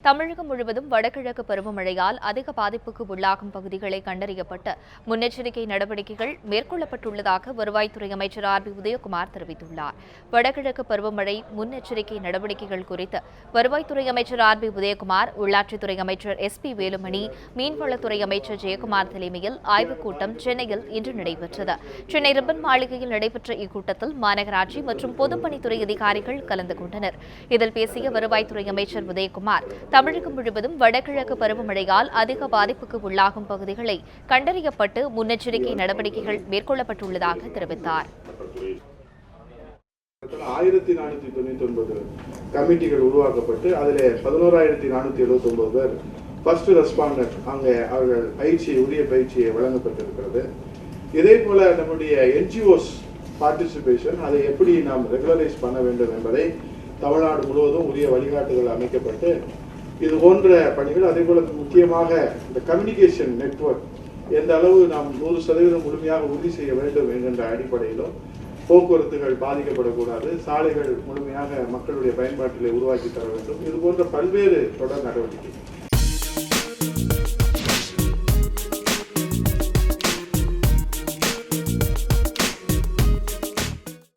தமிழகம் முழுவதும் வடகிழக்கு பருவமழையால் அதிக பாதிப்புக்கு உள்ளாகும் பகுதிகளை கண்டறியப்பட்டு முன்னெச்சரிக்கை நடவடிக்கைகள் மேற்கொள்ளப்பட்டுள்ளதாக வருவாய்த்துறை அமைச்சர் ஆர்.பி. உதயகுமார் தெரிவித்துள்ளார். வடகிழக்கு பருவமழை முன்னெச்சரிக்கை நடவடிக்கைகள் குறித்து வருவாய்த்துறை அமைச்சர் ஆர்.பி. உதயகுமார், உள்ளாட்சித்துறை அமைச்சர் எஸ்.பி. வேலுமணி, மீன்வளத்துறை அமைச்சர் ஜெயக்குமார் தலைமையில் ஆய்வுக் கூட்டம் சென்னையில் இன்று நடைபெற்றது. சென்னை ரிப்பன் மாளிகையில் நடைபெற்ற இக்கூட்டத்தில் மாநகராட்சி மற்றும் பொதுப்பணித்துறை அதிகாரிகள் கலந்து கொண்டனர். இதில் பேசிய வருவாய்த்துறை அமைச்சர் உதயகுமார், தமிழகம் முழுவதும் வடகிழக்கு பருவமழையால் அதிக பாதிப்புக்கு உள்ளாகும் பகுதிகளை கண்டறியப்பட்டு முன்னெச்சரிக்கை நடவடிக்கைகள் மேற்கொள்ளப்பட்டுள்ளதாக தெரிவித்தார். 1499 கமிட்டிகள் உருவாக்கப்பட்டு அதில் 11,479 பேர் ஃபர்ஸ்ட் ரெஸ்பாண்டர் அங்கே அவர்கள் உரிய பயிற்சியை வழங்கப்பட்டிருக்கிறது. இதே போல நம்முடைய என்ஜிஓஸ் பார்ட்டிசிபேஷன் அதை எப்படி நாம் ரெகுலரைஸ் பண்ண வேண்டும் என்பதை தமிழ்நாடு முழுவதும் உரிய வழிகாட்டுதல் அமைக்கப்பட்டு இது போன்ற பணிகள், அதே போல முக்கியமாக இந்த கம்யூனிகேஷன் நெட்வொர்க் எந்த அளவு நாம் 100% முழுமையாக உறுதி செய்ய வேண்டும் என்கின்ற அடிப்படையிலும் போக்குவரத்துகள் பாதிக்கப்படக்கூடாது, சாலைகள் முழுமையாக மக்களுடைய பயன்பாட்டிலே உருவாக்கி தர வேண்டும், இது போன்ற பல்வேறு தொடர் நடவடிக்கை